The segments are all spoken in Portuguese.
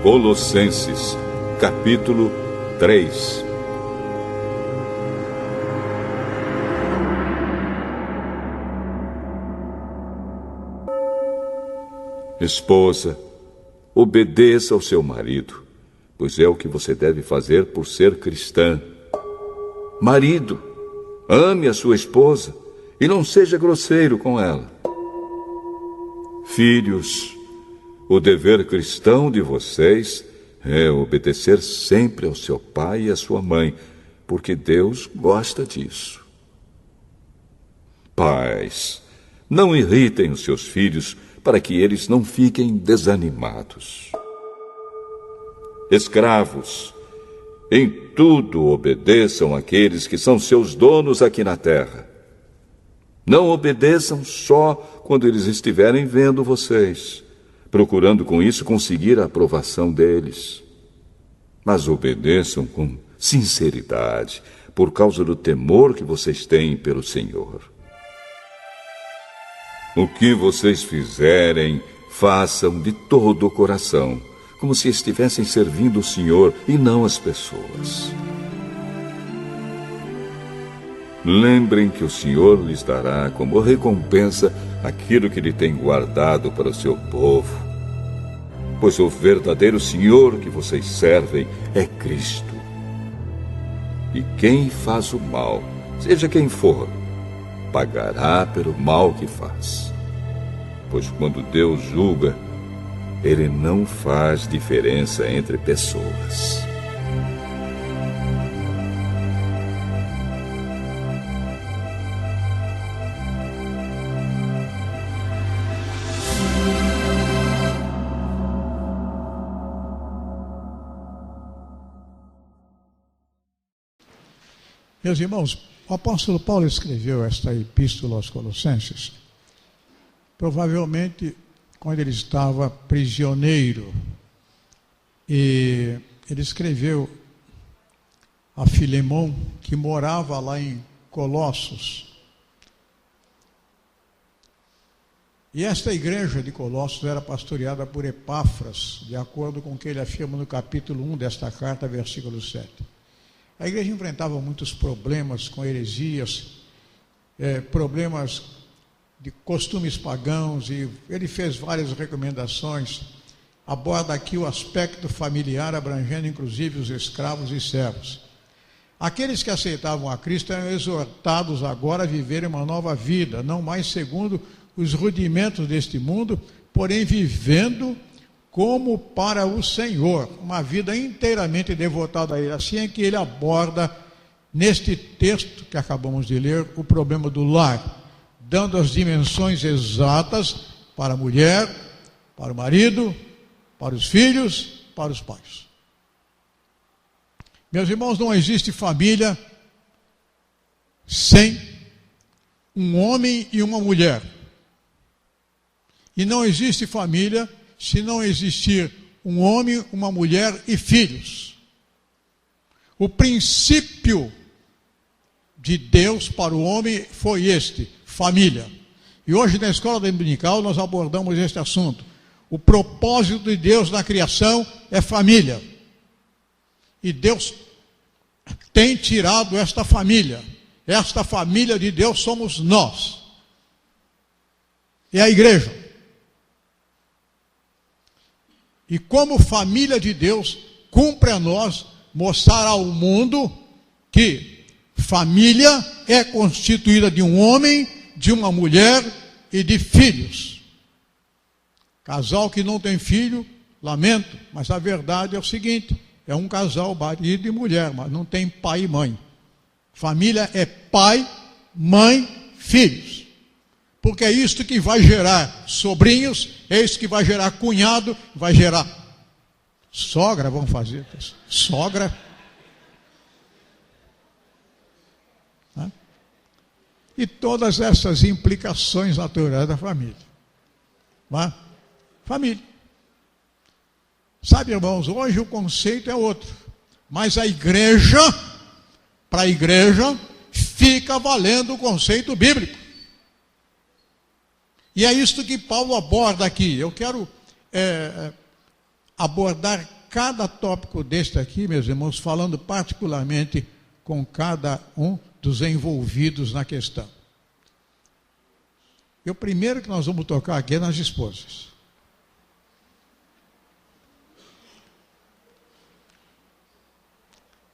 Colossenses, capítulo 3. Esposa, obedeça ao seu marido, pois é o que você deve fazer por ser cristã. Marido, ame a sua esposa e não seja grosseiro com ela. Filhos, o dever cristão de vocês é obedecer sempre ao seu pai e à sua mãe, porque Deus gosta disso. Pais, não irritem os seus filhos para que eles não fiquem desanimados. Escravos, em tudo obedeçam àqueles que são seus donos aqui na terra. Não obedeçam só quando eles estiverem vendo vocês, procurando com isso conseguir a aprovação deles. Mas obedeçam com sinceridade, por causa do temor que vocês têm pelo Senhor. O que vocês fizerem, façam de todo o coração, como se estivessem servindo o Senhor e não as pessoas. Lembrem que o Senhor lhes dará como recompensa aquilo que Ele tem guardado para o seu povo, pois o verdadeiro Senhor que vocês servem é Cristo. E quem faz o mal, seja quem for, pagará pelo mal que faz. Pois quando Deus julga, Ele não faz diferença entre pessoas. Meus irmãos, o apóstolo Paulo escreveu esta epístola aos Colossenses, provavelmente quando ele estava prisioneiro, e ele escreveu a Filemão, que morava lá em Colossos. E esta igreja de Colossos era pastoreada por Epáfras, de acordo com o que ele afirma no capítulo 1 desta carta, versículo 7. A igreja enfrentava muitos problemas com heresias, problemas de costumes pagãos, e ele fez várias recomendações. Aborda aqui o aspecto familiar, abrangendo inclusive os escravos e servos. Aqueles que aceitavam a Cristo eram exortados agora a viverem uma nova vida, não mais segundo os rudimentos deste mundo, porém vivendo como para o Senhor, uma vida inteiramente devotada a Ele. Assim é que ele aborda, neste texto que acabamos de ler, o problema do lar, dando as dimensões exatas para a mulher, para o marido, para os filhos, para os pais. Meus irmãos, não existe família sem um homem e uma mulher. E não existe família se não existir um homem, uma mulher e filhos. O princípio de Deus para o homem foi este: família. E hoje na escola dominical nós abordamos este assunto. O propósito de Deus na criação é família. E Deus tem tirado esta família. Esta família de Deus somos nós. É a igreja. E como família de Deus, cumpre a nós mostrar ao mundo que família é constituída de um homem, de uma mulher e de filhos. Casal que não tem filho, lamento, mas a verdade é o seguinte: é um casal, marido e mulher, mas não tem pai e mãe. Família é pai, mãe, filhos. Porque é isto que vai gerar sobrinhos, é isso que vai gerar cunhado, vai gerar sogra, vamos fazer, sogra. Né? E todas essas implicações naturais da família. Né? Família. Sabe, irmãos, hoje o conceito é outro. Mas a igreja, para a igreja, fica valendo o conceito bíblico. E é isto que Paulo aborda aqui. Eu quero abordar cada tópico deste aqui, meus irmãos, falando particularmente com cada um dos envolvidos na questão. E o primeiro que nós vamos tocar aqui é nas esposas.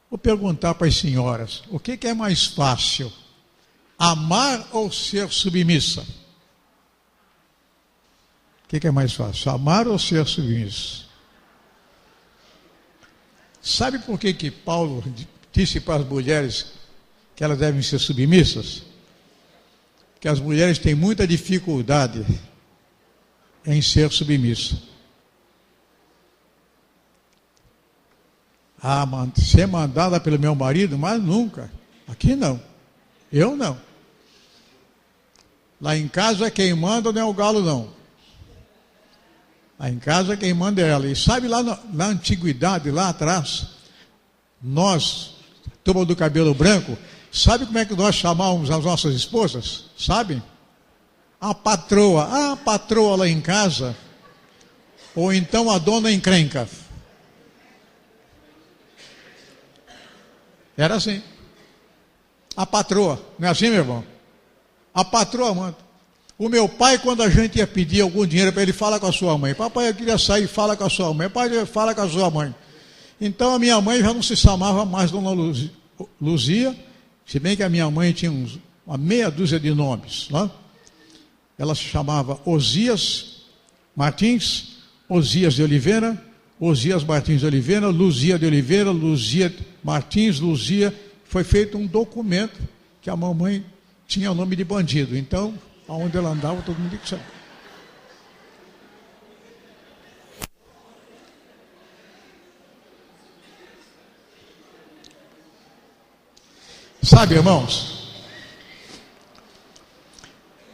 Vou perguntar para as senhoras, o que é mais fácil? Amar ou ser submissa? O que é mais fácil? Amar ou ser submissa? Sabe por que Paulo disse para as mulheres que elas devem ser submissas? Que as mulheres têm muita dificuldade em ser submissas. Ser mandada pelo meu marido, mas nunca. Aqui não. Eu não. Lá em casa quem manda não é o galo, não. Lá em casa quem manda é ela. E sabe lá na antiguidade, lá atrás, nós, turma do cabelo branco, sabe como é que nós chamávamos as nossas esposas? Sabem? A patroa lá em casa, ou então a dona encrenca. Era assim. A patroa, não é assim, meu irmão? A patroa manda. O meu pai, quando a gente ia pedir algum dinheiro para ele, fala com a sua mãe. Papai, eu queria sair, fala com a sua mãe. Pai, fala com a sua mãe. Então a minha mãe já não se chamava mais Dona Luzia, se bem que a minha mãe tinha uma meia dúzia de nomes. Né? Ela se chamava Osias Martins, Osias de Oliveira, Osias Martins de Oliveira, Luzia de Oliveira, Luzia Martins, Luzia. Foi feito um documento que a mamãe tinha o nome de bandido. Então, aonde ela andava, todo mundo tinha. Sabe, irmãos,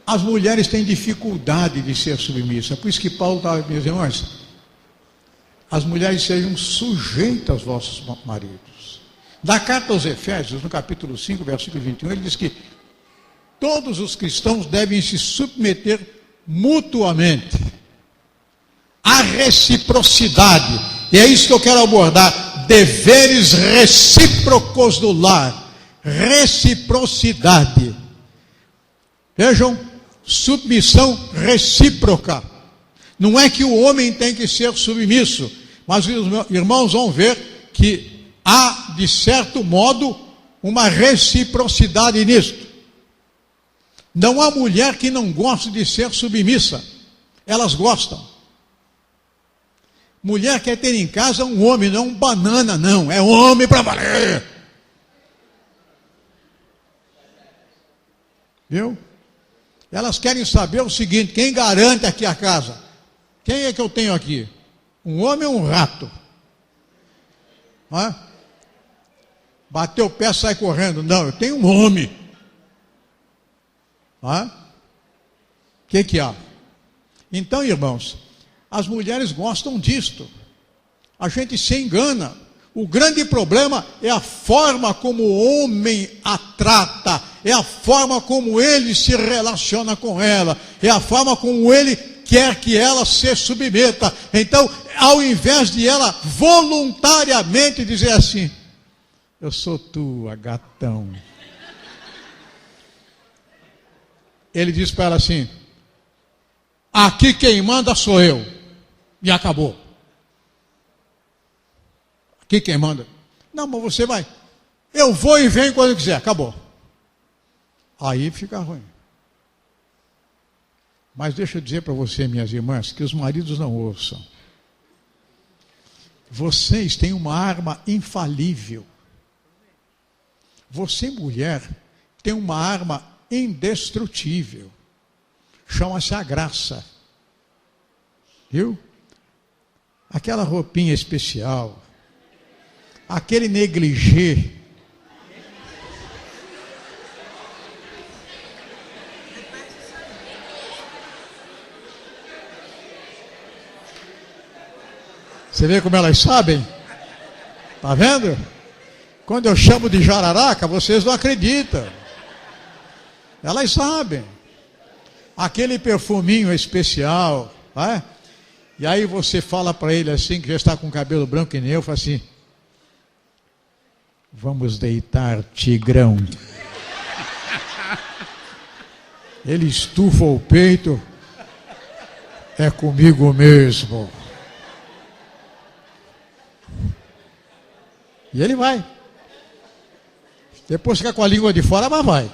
as mulheres têm dificuldade de ser submissas. Por isso que Paulo estava, meus irmãos, as mulheres sejam sujeitas aos vossos maridos. Na carta aos Efésios, no capítulo 5, versículo 21, ele diz que todos os cristãos devem se submeter mutuamente à reciprocidade. E é isso que eu quero abordar. Deveres recíprocos do lar. Reciprocidade. Vejam, submissão recíproca. Não é que o homem tem que ser submisso, mas os irmãos vão ver que há, de certo modo, uma reciprocidade nisto. Não há mulher que não goste de ser submissa. Elas gostam. Mulher quer ter em casa um homem, não um banana, não. É homem para valer. Viu? Elas querem saber o seguinte: quem garante aqui a casa? Quem é que eu tenho aqui? Um homem ou um rato? Bateu o pé, sai correndo. Não, eu tenho um homem. O que há? Então, irmãos, as mulheres gostam disto. A gente se engana. O grande problema é a forma como o homem a trata, é a forma como ele se relaciona com ela, é a forma como ele quer que ela se submeta. Então, ao invés de ela voluntariamente dizer assim: eu sou tua, gatão, ele diz para ela assim: aqui quem manda sou eu. E acabou. Aqui quem manda? Não, mas você vai. Eu vou e venho quando quiser. Acabou. Aí fica ruim. Mas deixa eu dizer para você, minhas irmãs, que os maridos não ouçam. Vocês têm uma arma infalível. Você, mulher, tem uma arma indestrutível. Chama-se a graça. Viu? Aquela roupinha especial, aquele negligê, você vê como elas sabem? Está vendo? Quando eu chamo de jararaca, vocês não acreditam. Elas sabem. Aquele perfuminho especial, né? E aí você fala para ele assim, que já está com o cabelo branco que nem eu, fala assim: vamos deitar, tigrão. Ele estufa o peito, é comigo mesmo. E ele vai. Depois fica com a língua de fora, mas vai.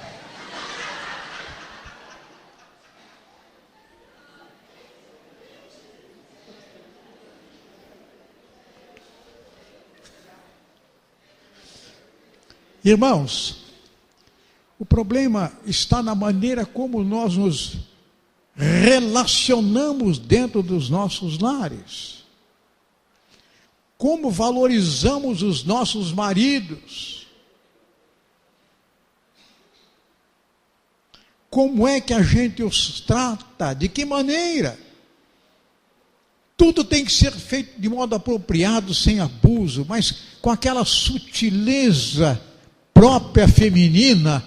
Irmãos, o problema está na maneira como nós nos relacionamos dentro dos nossos lares. Como valorizamos os nossos maridos. Como é que a gente os trata? De que maneira? Tudo tem que ser feito de modo apropriado, sem abuso, mas com aquela sutileza própria feminina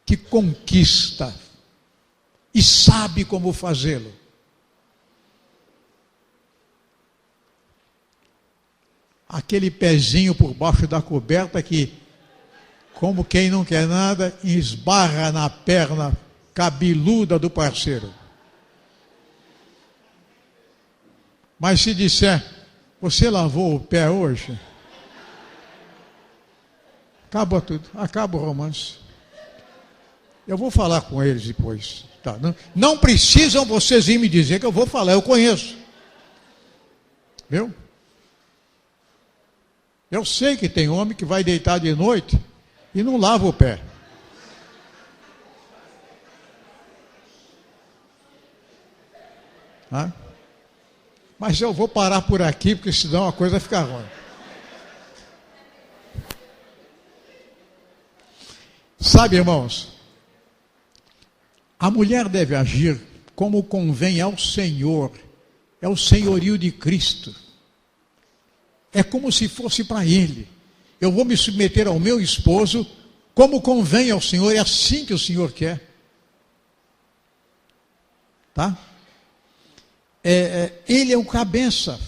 que conquista e sabe como fazê-lo. Aquele pezinho por baixo da coberta que, como quem não quer nada, esbarra na perna cabeluda do parceiro. Mas se disser: você lavou o pé hoje? Acaba tudo, acaba o romance. Eu vou falar com eles depois. Tá? Não precisam vocês ir me dizer que eu vou falar, eu conheço. Viu? Eu sei que tem homem que vai deitar de noite e não lava o pé. Ah? Mas eu vou parar por aqui, porque senão a coisa fica ruim. Sabe, irmãos, a mulher deve agir como convém ao Senhor, é o senhorio de Cristo. É como se fosse para Ele. Eu vou me submeter ao meu esposo como convém ao Senhor, é assim que o Senhor quer. Tá? Ele é o cabeça.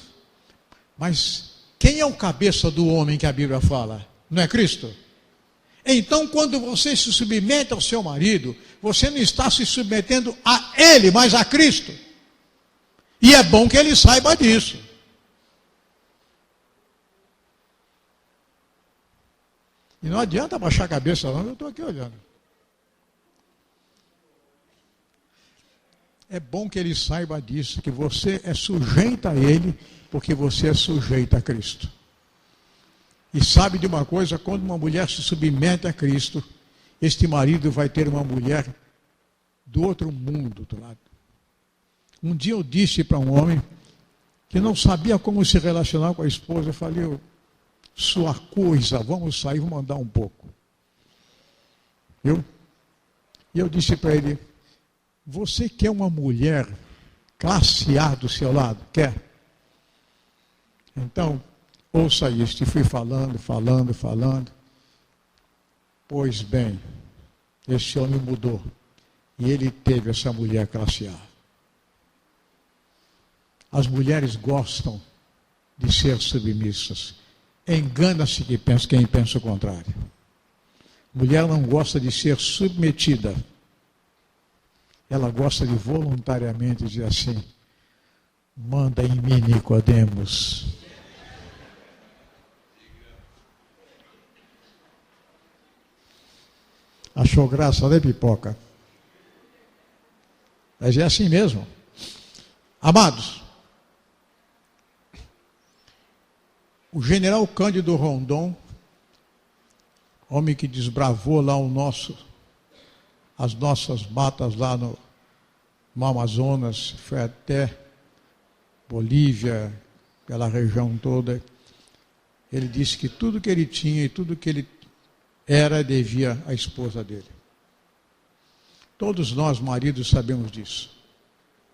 Mas quem é o cabeça do homem que a Bíblia fala? Não é Cristo? Então, quando você se submete ao seu marido, você não está se submetendo a ele, mas a Cristo. E é bom que ele saiba disso. E não adianta baixar a cabeça não, eu estou aqui olhando. É bom que ele saiba disso, que você é sujeita a ele, porque você é sujeita a Cristo. E sabe de uma coisa, quando uma mulher se submete a Cristo, este marido vai ter uma mulher do outro mundo do lado. Um dia eu disse para um homem que não sabia como se relacionar com a esposa, eu falei: sua coisa, vamos sair, vamos andar um pouco. Viu? E eu disse para ele: você quer uma mulher classe A do seu lado? Quer? Então, ouça isto. E fui falando. Pois bem, esse homem mudou. E ele teve essa mulher classe A. As mulheres gostam de ser submissas. Engana-se quem pensa o contrário. Mulher não gosta de ser submetida. Ela gosta de voluntariamente dizer assim: manda em mim, Nicodemos. Achou graça, né, Pipoca? Mas é assim mesmo. Amados, o general Cândido Rondon, homem que desbravou lá as nossas matas lá no Amazonas, foi até Bolívia, aquela região toda. Ele disse que tudo que ele tinha e tudo que ele era devia à esposa dele. Todos nós, maridos, sabemos disso.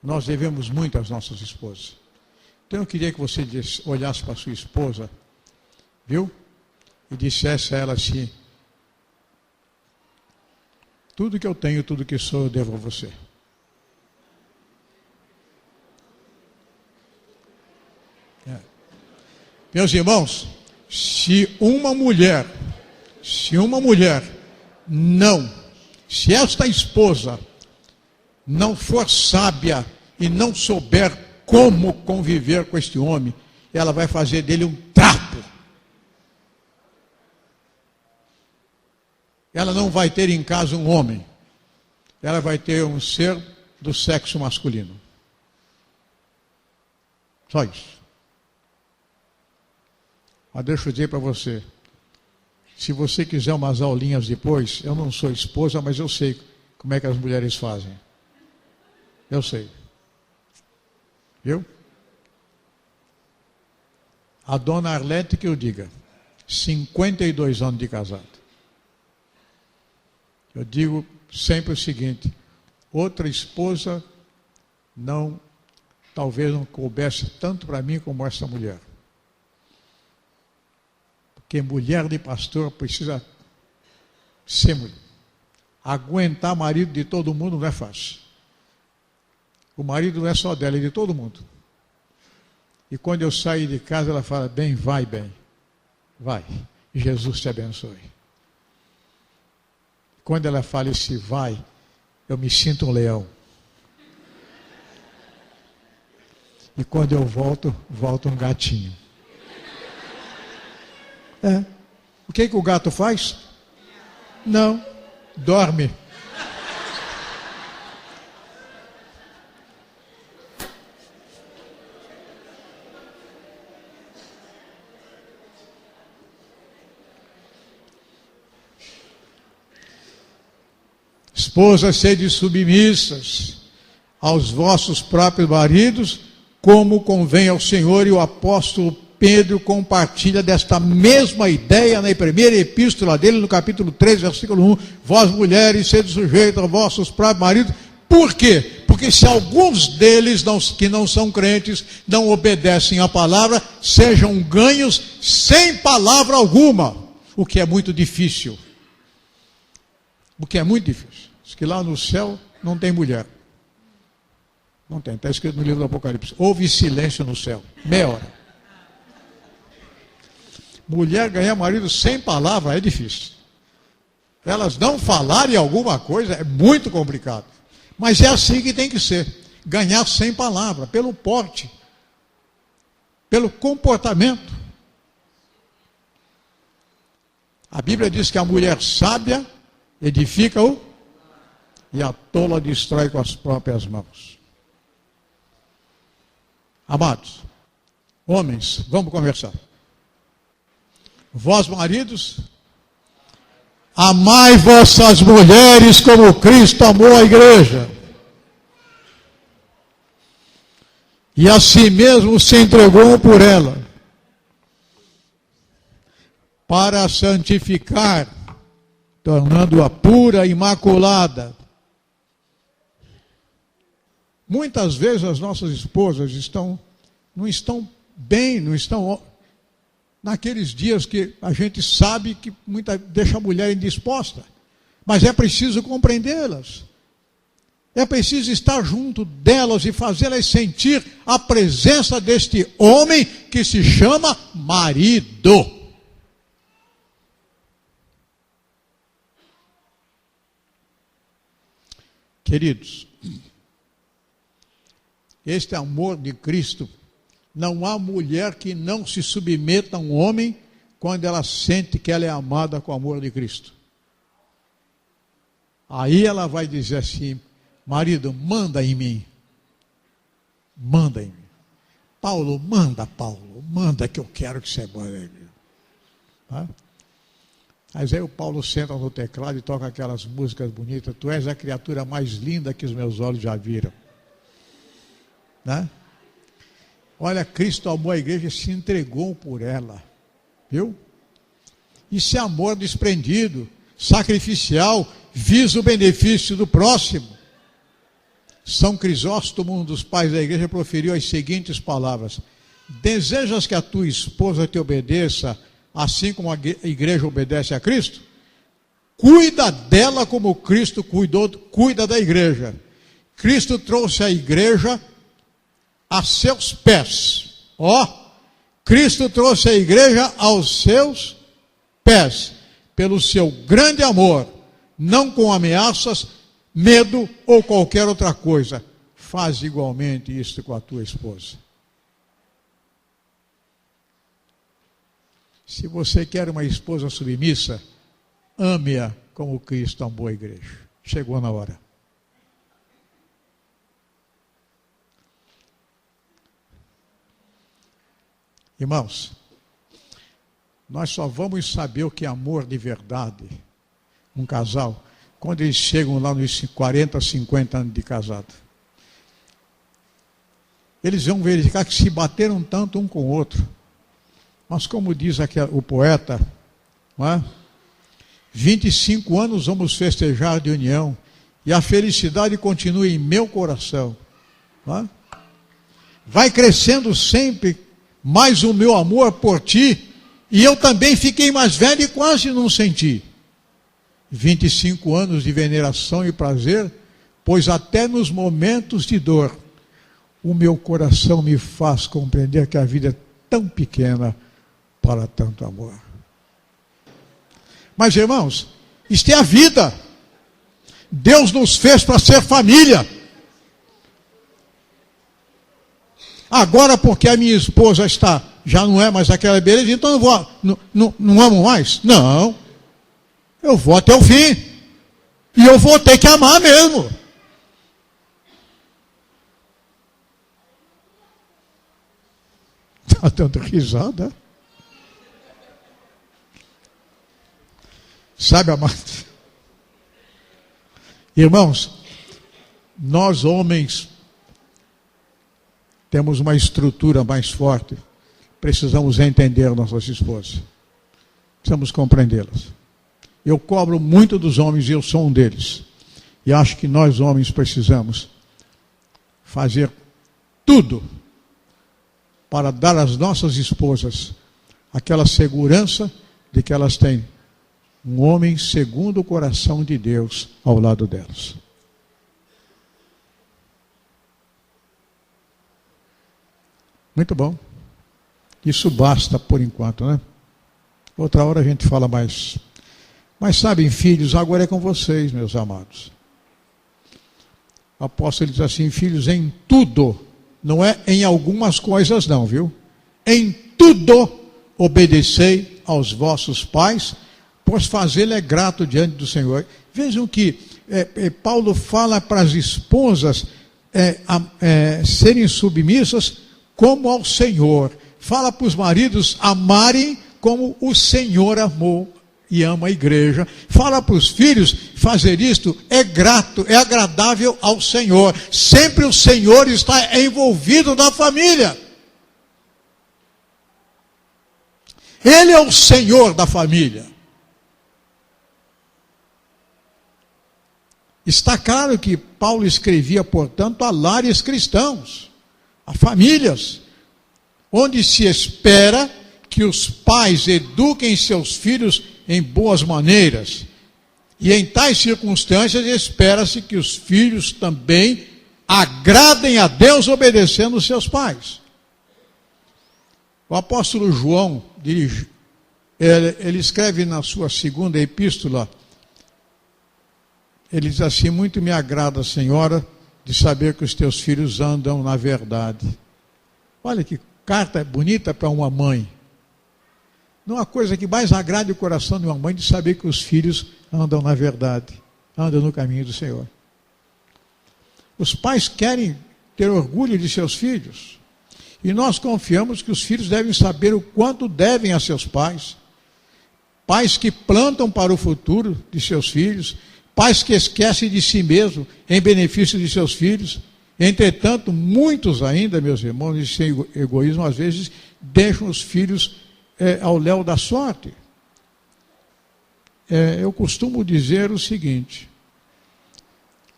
Nós devemos muito às nossas esposas. Então eu queria que você olhasse para a sua esposa, viu? E dissesse a ela assim: Tudo que eu tenho, tudo que sou, eu devo a você. Meus irmãos, se esta esposa não for sábia e não souber como conviver com este homem, ela vai fazer dele um trapo. Ela não vai ter em casa um homem. Ela vai ter um ser do sexo masculino. Só isso. Mas deixa eu dizer para você, se você quiser umas aulinhas depois, eu não sou esposa, mas eu sei como é que as mulheres fazem. Eu sei. Viu? A dona Arlete que eu diga, 52 anos de casado. Eu digo sempre o seguinte, outra esposa talvez não coubesse tanto para mim como essa mulher. Porque mulher de pastor precisa ser mulher. Aguentar marido de todo mundo não é fácil. O marido não é só dela, é de todo mundo. E quando eu saio de casa, ela fala, bem, vai. Jesus te abençoe. Quando ela fala esse vai, eu me sinto um leão. E quando eu volto um gatinho. O que o gato faz? Não, dorme. Esposas, sede submissas aos vossos próprios maridos, como convém ao Senhor, e o apóstolo Pedro compartilha desta mesma ideia na primeira epístola dele, no capítulo 3, versículo 1. Vós, mulheres, sede sujeitos aos vossos próprios maridos. Por quê? Porque se alguns deles, que não são crentes, não obedecem à palavra, sejam ganhos sem palavra alguma. O que é muito difícil. Diz que lá no céu não tem mulher. Não tem, está escrito no livro do Apocalipse. Houve silêncio no céu, meia hora. Mulher ganhar marido sem palavra é difícil. Elas não falarem alguma coisa é muito complicado. Mas é assim que tem que ser. Ganhar sem palavra, pelo porte, pelo comportamento. A Bíblia diz que a mulher sábia edifica-o e a tola destrói com as próprias mãos. Amados, homens, vamos conversar. Vós, maridos, amai vossas mulheres como Cristo amou a igreja. E a si mesmo se entregou por ela, para a santificar, tornando-a pura e imaculada. Muitas vezes as nossas esposas não estão bem, não estão naqueles dias que a gente sabe que deixa a mulher indisposta. Mas é preciso compreendê-las. É preciso estar junto delas e fazê-las sentir a presença deste homem que se chama marido. Queridos, este amor de Cristo, não há mulher que não se submeta a um homem quando ela sente que ela é amada com o amor de Cristo. Aí ela vai dizer assim, marido, manda em mim. Manda em mim. Paulo, manda que eu quero que você mande em mim. Tá? Mas aí o Paulo senta no teclado e toca aquelas músicas bonitas. Tu és a criatura mais linda que os meus olhos já viram. Né? Olha, Cristo amou a igreja e se entregou por ela. Viu? Isso é amor desprendido, sacrificial, visa o benefício do próximo. São Crisóstomo, um dos pais da igreja, proferiu as seguintes palavras: desejas que a tua esposa te obedeça, assim como a igreja obedece a Cristo? cuida dela como Cristo cuida da igreja. Cristo trouxe a igreja a seus pés. Cristo trouxe a igreja aos seus pés, pelo seu grande amor, não com ameaças, medo ou qualquer outra coisa. Faz igualmente isso com a tua esposa. Se você quer uma esposa submissa, ame-a como Cristo amou a igreja. Chegou na hora. Irmãos, nós só vamos saber o que é amor de verdade, um casal, quando eles chegam lá nos 40, 50 anos de casado. Eles vão verificar que se bateram tanto um com o outro. Mas como diz aqui o poeta, não é? 25 anos vamos festejar de união, e a felicidade continua em meu coração. Não é? Vai crescendo sempre mais o meu amor por ti, e eu também fiquei mais velho e quase não senti. 25 anos de veneração e prazer, pois até nos momentos de dor, o meu coração me faz compreender que a vida é tão pequena para tanto amor. Mas, irmãos, isto é a vida. Deus nos fez para ser família. Agora, porque a minha esposa já não é mais aquela beleza, então eu não amo mais? Não. Eu vou até o fim. E eu vou ter que amar mesmo. Está dando risada? Sabe, amados? Irmãos, nós homens temos uma estrutura mais forte. Precisamos entender nossas esposas. Precisamos compreendê-las. Eu cobro muito dos homens e eu sou um deles. E acho que nós homens precisamos fazer tudo para dar às nossas esposas aquela segurança de que elas têm um homem segundo o coração de Deus ao lado delas. Muito bom. Isso basta por enquanto, né? Outra hora a gente fala mais. Mas sabem, filhos, agora é com vocês, meus amados. O apóstolo diz assim: filhos, em tudo, não é em algumas coisas não, viu? Em tudo obedecei aos vossos pais, pois fazê-lo é grato diante do Senhor. Vejam que Paulo fala para as esposas serem submissas como ao Senhor. Fala para os maridos amarem como o Senhor amou e ama a igreja. Fala para os filhos, fazer isto é grato, é agradável ao Senhor. Sempre o Senhor está envolvido na família. Ele é o Senhor da família. Está claro que Paulo escrevia, portanto, a lares cristãos, a famílias, onde se espera que os pais eduquem seus filhos em boas maneiras. E em tais circunstâncias espera-se que os filhos também agradem a Deus obedecendo os seus pais. O apóstolo João, ele escreve na sua segunda epístola, ele diz assim: muito me agrada, Senhora, de saber que os teus filhos andam na verdade. Olha que carta bonita para uma mãe. Não há coisa que mais agrade o coração de uma mãe de saber que os filhos andam na verdade, andam no caminho do Senhor. Os pais querem ter orgulho de seus filhos. E nós confiamos que os filhos devem saber o quanto devem a seus pais. Pais que plantam para o futuro de seus filhos. Pais que esquecem de si mesmo em benefício de seus filhos. Entretanto, muitos ainda, meus irmãos, de sem egoísmo, às vezes, deixam os filhos ao léu da sorte. Eu costumo dizer o seguinte: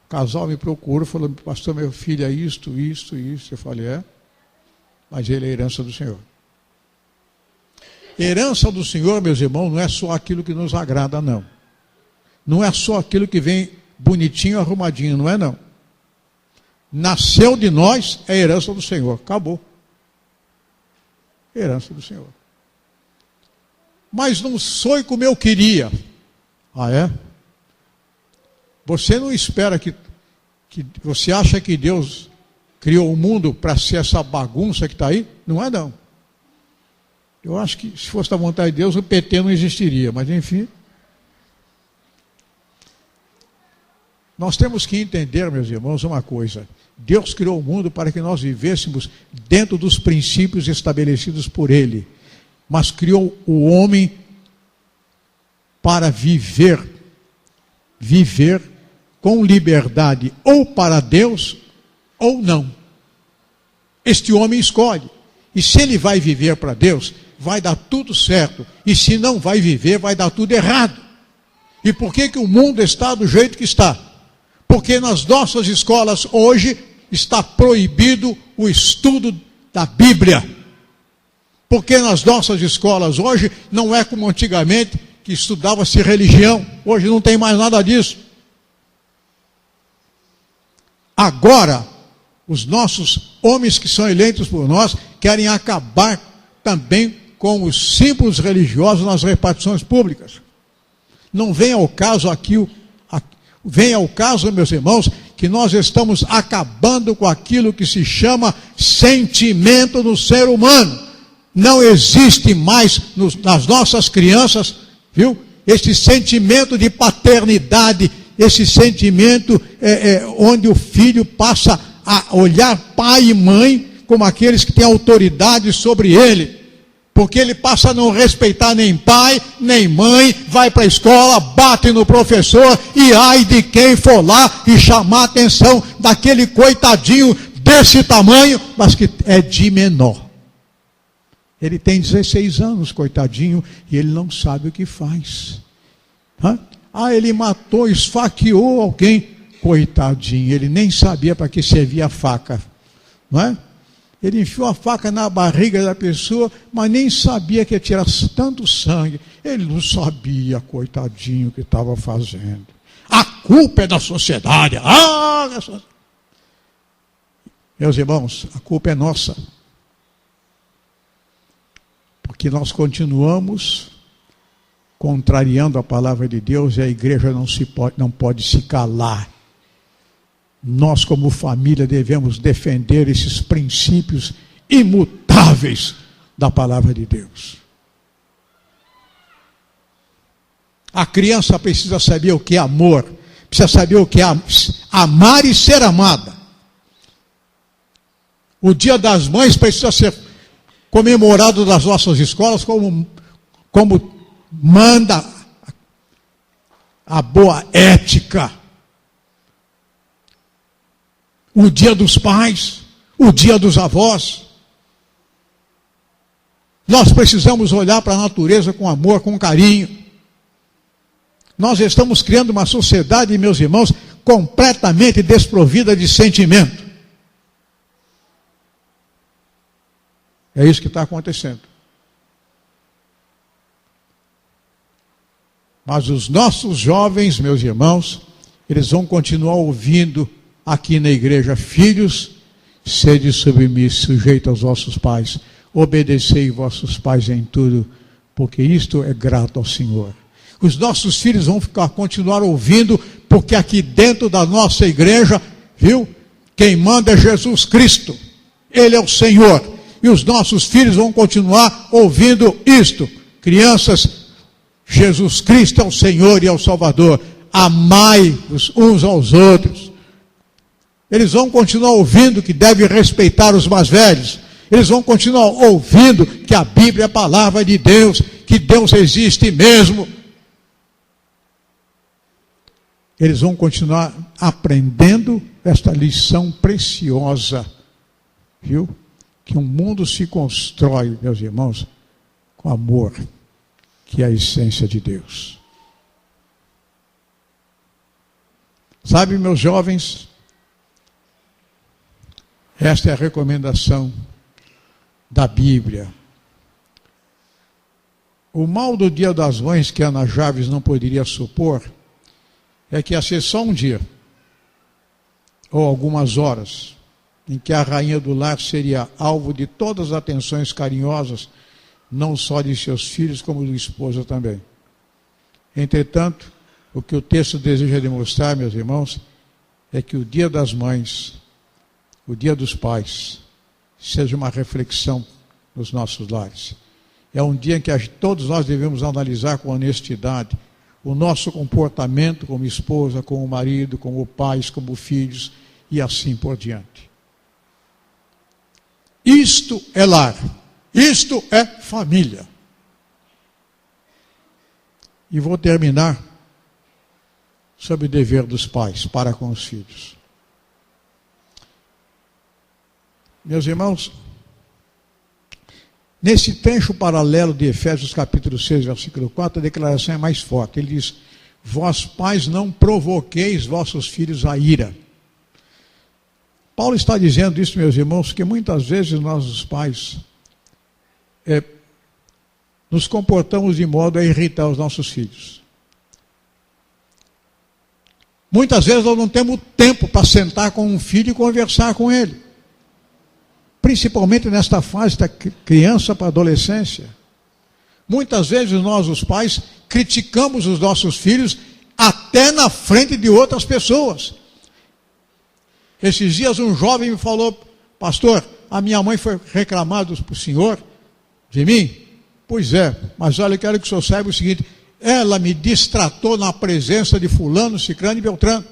o casal me procura, falou: pastor, meu filho é isto. Eu falei: mas ele é a herança do Senhor. Herança do Senhor, meus irmãos, não é só aquilo que nos agrada, não. não é só aquilo que vem bonitinho, arrumadinho, não é não. Nasceu de nós, é herança do Senhor. Acabou. Herança do Senhor. Mas não foi como eu queria. Ah, é? Você não espera que você acha que Deus criou o mundo para ser essa bagunça que está aí? Não é não. Eu acho que se fosse da vontade de Deus, o PT não existiria, mas enfim. Nós temos que entender, meus irmãos, uma coisa. Deus criou o mundo para que nós vivêssemos dentro dos princípios estabelecidos por Ele. Mas criou o homem para viver com liberdade, ou para Deus, ou não. Este homem escolhe. E se ele vai viver para Deus, vai dar tudo certo. E se não vai viver, vai dar tudo errado. E por que o mundo está do jeito que está? Porque nas nossas escolas hoje está proibido o estudo da Bíblia. Porque nas nossas escolas hoje não é como antigamente que estudava-se religião. Hoje não tem mais nada disso. Agora, os nossos homens que são eleitos por nós querem acabar também com os símbolos religiosos nas repartições públicas. Não vem ao caso vem ao caso, meus irmãos, que nós estamos acabando com aquilo que se chama sentimento no ser humano. Não existe mais nas nossas crianças, viu? Esse sentimento de paternidade, esse sentimento onde o filho passa a olhar pai e mãe como aqueles que têm autoridade sobre ele. Porque ele passa a não respeitar nem pai, nem mãe, vai para a escola, bate no professor, e ai de quem for lá e chamar a atenção daquele coitadinho desse tamanho, mas que é de menor. Ele tem 16 anos, coitadinho, e ele não sabe o que faz. Ele matou, esfaqueou alguém. Coitadinho, ele nem sabia para que servia a faca. Não é? Ele enfiou a faca na barriga da pessoa, mas nem sabia que ia tirar tanto sangue. Ele não sabia, coitadinho, o que estava fazendo. A culpa é da sociedade. Meus irmãos, a culpa é nossa. Porque nós continuamos contrariando a palavra de Deus e a igreja não pode se calar. Nós, como família, devemos defender esses princípios imutáveis da palavra de Deus. A criança precisa saber o que é amor, precisa saber o que é amar e ser amada. O Dia das Mães precisa ser comemorado nas nossas escolas como manda a boa ética. O Dia dos Pais, o Dia dos Avós. Nós precisamos olhar para a natureza com amor, com carinho. Nós estamos criando uma sociedade, meus irmãos, completamente desprovida de sentimento. É isso que está acontecendo. Mas os nossos jovens, meus irmãos, eles vão continuar ouvindo aqui na igreja: filhos, sede submissos, sujeitos aos vossos pais, obedecei vossos pais em tudo, porque isto é grato ao Senhor. Os nossos filhos vão continuar ouvindo, porque aqui dentro da nossa igreja, viu? Quem manda é Jesus Cristo. Ele é o Senhor. E os nossos filhos vão continuar ouvindo isto. Crianças, Jesus Cristo é o Senhor e é o Salvador. Amai-vos uns aos outros. Eles vão continuar ouvindo que deve respeitar os mais velhos. Eles vão continuar ouvindo que a Bíblia é a palavra de Deus, que Deus existe mesmo. Eles vão continuar aprendendo esta lição preciosa, viu? Que um mundo se constrói, meus irmãos, com amor, que é a essência de Deus. Sabe, meus jovens, esta é a recomendação da Bíblia. O mal do Dia das Mães que Ana Javes não poderia supor é que ia ser só um dia, ou algumas horas, em que a rainha do lar seria alvo de todas as atenções carinhosas, não só de seus filhos, como do esposo também. Entretanto, o que o texto deseja demonstrar, meus irmãos, é que o dia das mães, o dia dos pais, seja uma reflexão nos nossos lares. É um dia em que todos nós devemos analisar com honestidade o nosso comportamento como esposa, como marido, como pais, como filhos e assim por diante. Isto é lar. Isto é família. E vou terminar sobre o dever dos pais para com os filhos. Meus irmãos, nesse trecho paralelo de Efésios capítulo 6, versículo 4, a declaração é mais forte. Ele diz: vós pais não provoqueis vossos filhos a ira. Paulo está dizendo isso, meus irmãos, que muitas vezes nós, os pais, nos comportamos de modo a irritar os nossos filhos. Muitas vezes nós não temos tempo para sentar com um filho e conversar com ele. Principalmente nesta fase da criança para a adolescência. Muitas vezes nós, os pais, criticamos os nossos filhos até na frente de outras pessoas. Esses dias um jovem me falou: pastor, a minha mãe foi reclamar para o senhor de mim? Pois é, mas olha, eu quero que o senhor saiba o seguinte: ela me distratou na presença de fulano, cicrano e beltrano.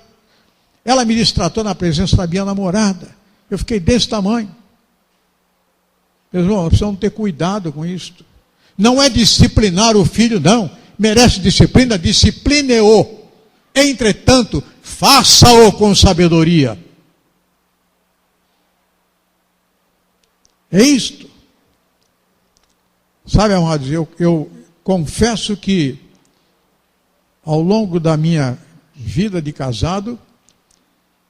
Ela me distratou na presença da minha namorada. Eu fiquei desse tamanho. Meus irmãos, nós precisamos ter cuidado com isso. Não é disciplinar o filho, não. Merece disciplina, discipline-o. Entretanto, faça-o com sabedoria. É isto. Sabe, amados, eu confesso que ao longo da minha vida de casado,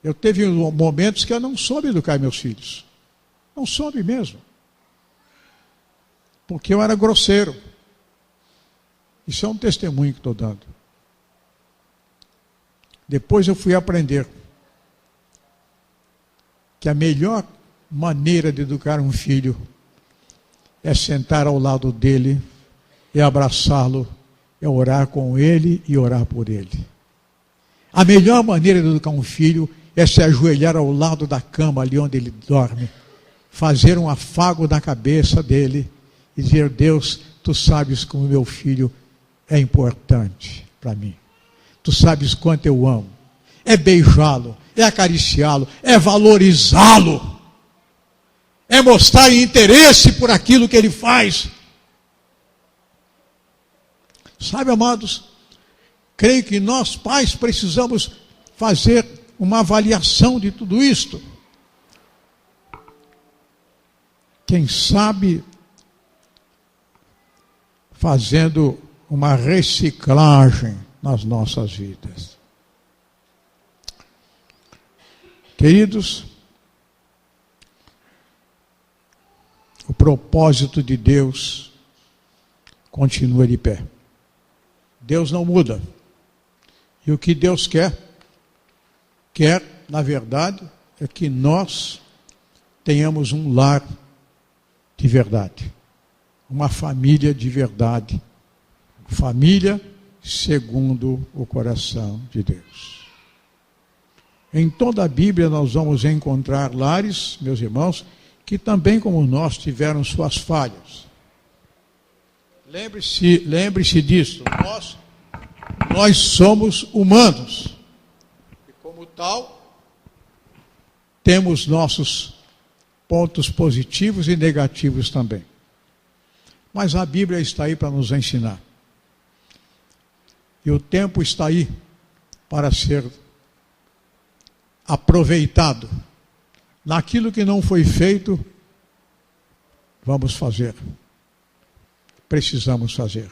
eu teve momentos que eu não soube educar meus filhos. Não soube mesmo. Porque eu era grosseiro. Isso é um testemunho que estou dando. Depois eu fui aprender que a melhor maneira de educar um filho é sentar ao lado dele, é abraçá-lo, é orar com ele e orar por ele. A melhor maneira de educar um filho é se ajoelhar ao lado da cama, ali onde ele dorme, fazer um afago na cabeça dele e dizer: Deus, tu sabes como meu filho é importante para mim. Tu sabes quanto eu amo. É beijá-lo, é acariciá-lo, é valorizá-lo. É mostrar interesse por aquilo que ele faz. Sabe, amados, creio que nós, pais, precisamos fazer uma avaliação de tudo isto. Quem sabe, fazendo uma reciclagem nas nossas vidas. Queridos, o propósito de Deus continua de pé. Deus não muda. E o que Deus quer, na verdade, é que nós tenhamos um lar de verdade. Uma família de verdade. Família segundo o coração de Deus. Em toda a Bíblia nós vamos encontrar lares, meus irmãos, que também como nós tiveram suas falhas. Lembre-se disso. Nós somos humanos. E como tal, temos nossos pontos positivos e negativos também. Mas a Bíblia está aí para nos ensinar. E o tempo está aí para ser aproveitado. Naquilo que não foi feito, vamos fazer. Precisamos fazer.